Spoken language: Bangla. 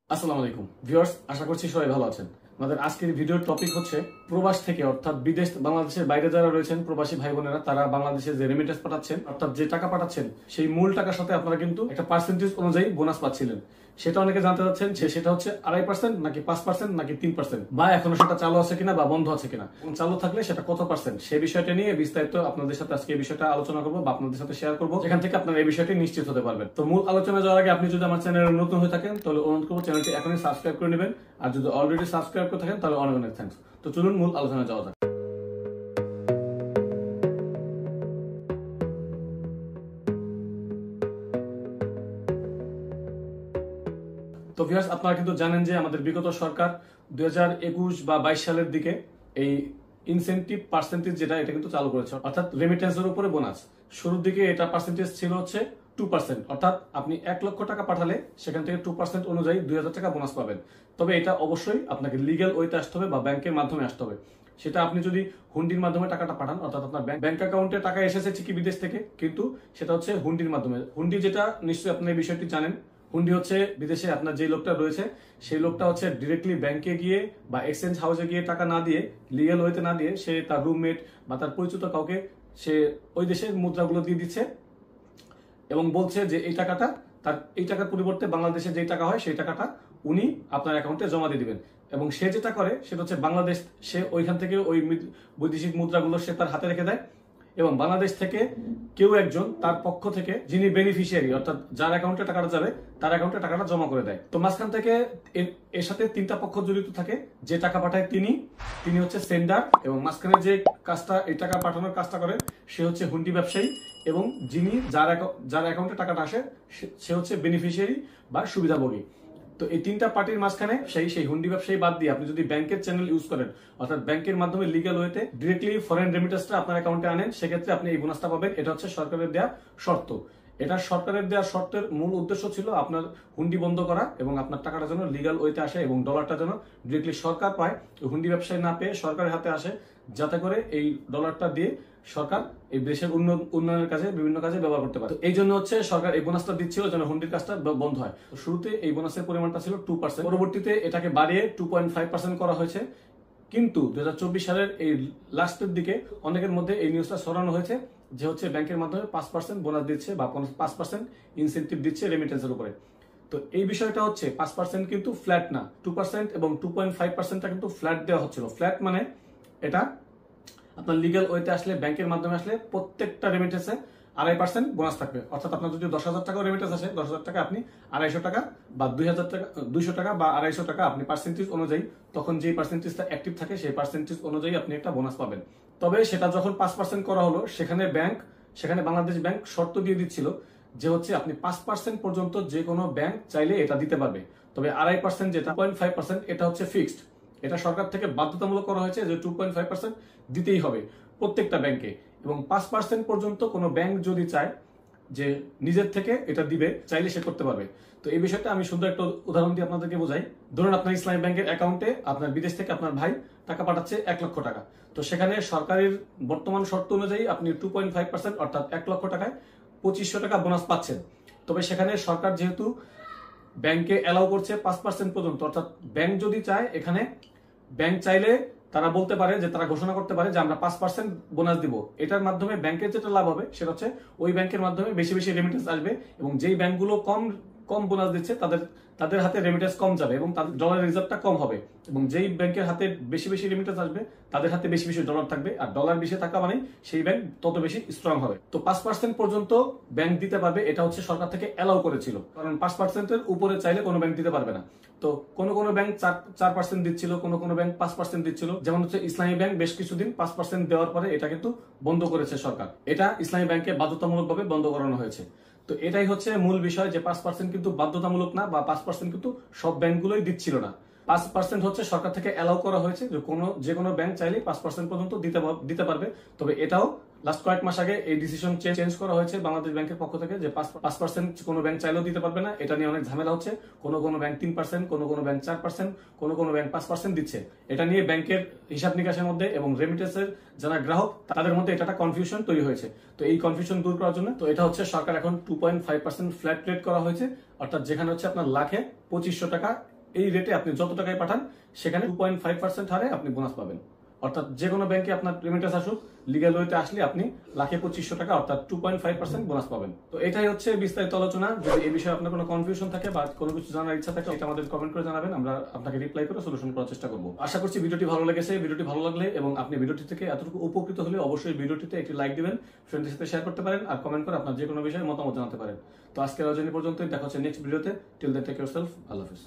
আসসালামু আলাইকুম ভিউয়ার্স, আশা করছি সবাই ভালো আছেন। আমাদের আজকের ভিডিওর টপিক হচ্ছে প্রবাস থেকে অর্থাৎ বিদেশ বাংলাদেশের বাইরে যারা রয়েছেন প্রবাসী ভাই বোনেরা, তারা বাংলাদেশে যে রেমিটেন্স পাঠাচ্ছেন অর্থাৎ যে টাকা পাঠাচ্ছেন সেই মূল টাকার সাথে আপনারা কিন্তু একটা পার্সেন্টেজ অনুযায়ী বোনাস পাচ্ছিলেন। সেটা অনেকে জানতে চাচ্ছেন সেটা হচ্ছে 2.5% নাকি 5% নাকি 3%, বা এখনো সেটা চালু আছে কিনা বা বন্ধ আছে কিনা, এবং চালু থাকলে সেটা কত পার্সেন্ট, সেই বিষয়টা নিয়ে বিস্তারিত আপনাদের সাথে আজকে এই বিষয়টা আলোচনা করবো বা আপনাদের সাথে শেয়ার করবো, এখান থেকে আপনারা এই বিষয়টি নিশ্চিত হতে পারবেন। তো মূল আলোচনা যাওয়ার আগে আপনি যদি আমার চ্যানেলে নতুন হয়ে থাকেন তাহলে অনুরোধ করবো চ্যানেলটি এখনই সাবস্ক্রাইব করে নেবেন, আর যদি অলরেডি সাবস্ক্রাইব করে থাকেন তাহলে অনেক অনেক থ্যাঙ্কস। তো চলুন মূল আলোচনা যাওয়া যাক। তো ভিউয়ার্স, আপনারা কিন্তু জানেন যে আমাদের বিগত সরকার 2021 বা 22 সালের দিকে এই ইনসেনটিভ পার্সেন্টেজ যেটা এটা কিন্তু চালু করেছে, অর্থাৎ রেমিটেন্সের উপরে বোনাস। শুরুর দিকে এটা পার্সেন্টেজ ছিল হচ্ছে 2%, অর্থাৎ আপনি 1 লক্ষ টাকা পাঠালে সেখান থেকে 2% অনুযায়ী 2000 টাকা বোনাস পাবেন। তবে এটা অবশ্যই আপনাকে লিগ্যাল ওয়েতে আসতে হবে বা ব্যাংকের মাধ্যমে আসতে হবে। সেটা আপনি যদি হুন্ডির মাধ্যমে টাকাটা পাঠান, অর্থাৎ আপনার ব্যাংক অ্যাকাউন্টে টাকা এসেছে ঠিকই বিদেশ থেকে, কিন্তু সেটা হচ্ছে হুন্ডির মাধ্যমে। হুন্ডি যেটা নিশ্চয়ই আপনি এই বিষয়টি জানেন, হুন্ডি হচ্ছে বিদেশে আপনার যে লোকটা রয়েছে সেই লোকটা হচ্ছে ডিরেক্টলি ব্যাংকে গিয়ে বা এক্সচেঞ্জ হাউসে গিয়ে টাকা না দিয়ে, লিগ্যাল ওয়েতে না দিয়ে, সে তার রুমমেট বা তার পরিচিত কাউকে সে ওই দেশের মুদ্রাগুলো দিয়ে দিচ্ছে এবং বলছে যে এই টাকাটা তার এই টাকার পরিবর্তে বাংলাদেশে যে টাকা হয় সেই টাকাটা উনি আপনার অ্যাকাউন্টে জমা দিয়ে দিবেন। এবং সে যেটা করে সেটা হচ্ছে বাংলাদেশ, সে ওইখান থেকে ওই বৈদেশিক মুদ্রাগুলো সে তার হাতে রেখে দেয়, এবং বাংলাদেশ থেকে কেউ একজন তার পক্ষ থেকে যিনি বেনিফিশিয়ারি অর্থাৎ যার অ্যাকাউন্টে টাকাটা যাবে তার অ্যাকাউন্টে টাকাটা জমা করে দেয়। তো মাঝখান থেকে এর সাথে 3টা পক্ষ জড়িত থাকে। যে টাকা পাঠায় তিনি হচ্ছে সেন্ডার, এবং মাঝখানে যে কাজটা এই টাকা পাঠানোর কাজটা করে সে হচ্ছে হুন্ডি ব্যবসায়ী, এবং যিনি যার অ্যাকাউন্টে টাকাটা আসে সে হচ্ছে বেনিফিশিয়ারি বা সুবিধাভোগী। তো এই 3টা পার্টির মাঝখানে সেই হুন্ডি ব্যবসায়ী বাদ দিয়ে আপনি যদি ব্যাংকের চ্যানেল ইউজ করেন, অর্থাৎ ব্যাংকের মাধ্যমে লিগ্যাল ওয়েতে ডিরেক্টলি ফরেন রেমিটেন্সটা আপনার অ্যাকাউন্টে আনেন, সেক্ষেত্রে আপনি এই বোনাসটা পাবেন। এটা হচ্ছে সরকারের দেওয়া শর্ত। এটা সরকারের দেওয়া শর্তের মূল উদ্দেশ্য ছিল আপনার হুন্ডি বন্ধ করা এবং আপনার টাকাটা যেন লিগ্যাল ওয়েতে আসে এবং ডলারটা যেন ডিরেক্টলি সরকার পায়, হুন্ডি ব্যবসায়ী না পেয়ে সরকারের হাতে আসে, যাতে করে এই ডলারটা দিয়ে সরকার এই দেশের উন্নয়নের কাজে বিভিন্ন কাজে ব্যবহার করতে পারে। এই জন্য হচ্ছে সরকার এই বোনাসটা দিচ্ছিল যেন হুন্ডির কাজটা বন্ধ হয়। শুরুতে এই বোনাসের পরিমাণটা ছিল 2%, পরবর্তীতে এটাকে বাড়িয়ে 2.5% করা হয়েছে। কিন্তু 2024 সালের এই লাস্টের দিকে অনেকের মধ্যে এই নিউজটা ছড়ানো হয়েছে যে হচ্ছে ব্যাংকের মাধ্যমে 5% বোনাস দিচ্ছে বা 5% ইনসেন্টিভ দিচ্ছে রেমিটেন্সের উপরে। তো এই বিষয়টা হচ্ছে 5% কিন্তু ফ্ল্যাট না, 2% এবং 2.5%টা কিন্তু ফ্ল্যাট দেওয়া হচ্ছিল। ফ্ল্যাট মানে এটা আপনার লিগ্যাল ওয়েতে আসলে, ব্যাংকের মাধ্যমে আসলে প্রত্যেকটা রেমিটেন্সে 2.5% বোনাস থাকবে। অর্থাৎ আপনার যদি 10,000 টাকা রেমিটেন্স আসে, 10,000 টাকা আপনি 250 টাকা বা 200 টাকা বা 250 টাকা আপনি পার্সেন্টেজ অনুযায়ী, তখন যেই পার্সেন্টেজটা অ্যাক্টিভ থাকে সেই পার্সেন্টেজ অনুযায়ী আপনি একটা বোনাস পাবেন। তবে সেটা যখন 5% করা হলো, সেখানে বাংলাদেশ ব্যাংক শর্ত দিয়ে দিচ্ছিল যে হচ্ছে আপনি 5% পর্যন্ত যে কোনো ব্যাংক চাইলে এটা দিতে পারবে। তবে 2.5% যেটা 0.5% এটা হচ্ছে ফিক্সড। এটা সরকার থেকে বাধ্যতামূলক করা হয়েছে যে 2.5% দিতেই হবে প্রত্যেকটা ব্যাংকে, এবং 5% পর্যন্ত কোনো ব্যাংক যদি চায় যে নিজের থেকে এটা দিবে, চাইলে সে করতে পারবে। তো এই বিষয়টা আমি সুন্দর একটা উদাহরণ দিয়ে আপনাদেরকে বোঝাই। ধরুন আপনার ইসলামী ব্যাংকের অ্যাকাউন্টে আপনার বিদেশ থেকে আপনার ভাই টাকা পাঠাচ্ছে 1 লক্ষ টাকা। তো সেখানে সরকারের বর্তমান শর্ত অনুযায়ী আপনি 2.5% অর্থাৎ 1 লক্ষ টাকায় 2500 টাকা বোনাস পাচ্ছেন। তবে সেখানে সরকার যেহেতু ব্যাংকে অ্যালাউ করছে 5% পর্যন্ত, অর্থাৎ ব্যাংক যদি চায়, এখানে ব্যাংক চাইলে তারা বলতে পারে যে তারা ঘোষণা করতে পারে যে আমরা 5% বোনাস দিব। এটার মাধ্যমে ব্যাংকের যেটা লাভ হবে সেটা হচ্ছে ওই ব্যাংকের মাধ্যমে বেশি বেশি রেমিটেন্স আসবে, এবং যেই ব্যাংকগুলো কম বোনাস দিচ্ছে তাদের হাতে রেমিটেন্স কম যাবে এবং তাদের ডলার রিজার্ভটা কম হবে, এবং যেই ব্যাংকের হাতে বেশি বেশি রেমিটেন্স আসবে তাদের হাতে বেশি বেশি ডলার থাকবে, আর ডলার বেশি থাকা মানে সেই ব্যাংক তত বেশি স্ট্রং হবে। তো 5% পর্যন্ত ব্যাংক দিতে পারবে, এটা হচ্ছে সরকার থেকে অ্যালাউ করেছিল, কারণ 5%-এর উপরে চাইলে কোনো ব্যাংক দিতে পারবে না। তো কোনো ব্যাংক 4% দিচ্ছিল, কোনো ব্যাংক 5% দিচ্ছিল। যেমন হচ্ছে ইসলামী ব্যাংক বেশ কিছুদিন 5% দেওয়ার পরে এটা কিন্তু বন্ধ করেছে সরকার। এটা ইসলামী ব্যাংকে বাধ্যতামূলকভাবে বন্ধ করানো হয়েছে। তো এটাই হচ্ছে মূল বিষয় যে 5% কিন্তু বাধ্যতামূলক না, বা 5% কিন্তু সব ব্যাংকগুলোই দিচ্ছিল না। 5% হচ্ছে সরকার থেকে অ্যালাউ করা হয়েছে যে কোনো ব্যাংক চাইলে 5% পর্যন্ত দিতে পারবে। তবে এটাও লাস্ট কয়েক মাস আগে এই ডিসিশন চেঞ্জ করা হয়েছে বাংলাদেশ ব্যাংকের পক্ষ থেকে যে 5% কোনো ব্যাংক চাইলেও দিতে পারবে না। এটা নিয়ে অনেক ঝামেলা হচ্ছে। কোনো ব্যাংক 3%, কোনো ব্যাংক 4%, কোনো ব্যাংক 5% দিচ্ছে। এটা নিয়ে ব্যাংকের হিসাব নিকাশের মধ্যে এবং রেমিটেন্সের যারা গ্রাহক তাদের মধ্যে এটা একটা কনফিউশন তৈরি হয়েছে। তো এই কনফিউশন দূর করার জন্য তো এটা হচ্ছে সরকার এখন 2.5% ফ্ল্যাট রেট করা হয়েছে, অর্থাৎ যেখানে হচ্ছে আপনার লাখে 2500 টাকা এই রেটে আপনি যত টাকায় পাঠান সেখানে 2.5% হারে আপনি বোনাস পাবেন। অর্থাৎ যে কোনো ব্যাংকে আপনার রেমিটেন্স আসুক, লিগ্যাল ওয়েতে আসলে আপনি লাখে 2500 টাকা অর্থাৎ 2.5% বোনাস পাবেন। তো এটাই হচ্ছে বিস্তারিত আলোচনা। যদি এই বিষয়ে আপনার কোনো কনফিউশন থাকে বা কোনো কিছু জানার ইচ্ছা থাকে, এটা আমাদের কমেন্ট করে জানাবেন, আমরা আপনাকে রিপ্লাই করে সলিউশন করার চেষ্টা করব। আশা করছি ভিডিওটি ভালো লেগেছে। ভিডিওটি ভালো লাগলে এবং আপনি ভিডিওটি থেকে এতটুকু উপকৃত হলে অবশ্যই ভিডিওটিতে একটি লাইক দিবেন, ফ্রেন্ডদের সাথে শেয়ার করতে পারেন আর কমেন্ট করে আপনার যে কোনো বিষয়ে মতামত জানাতে পারেন। তো আজকের আলোচনা পর্যন্তই, দেখা হচ্ছে নেক্সট ভিডিওতে। টিল দেন টেক ইয়োরসেলফ, আল্লাহ হাফেজ।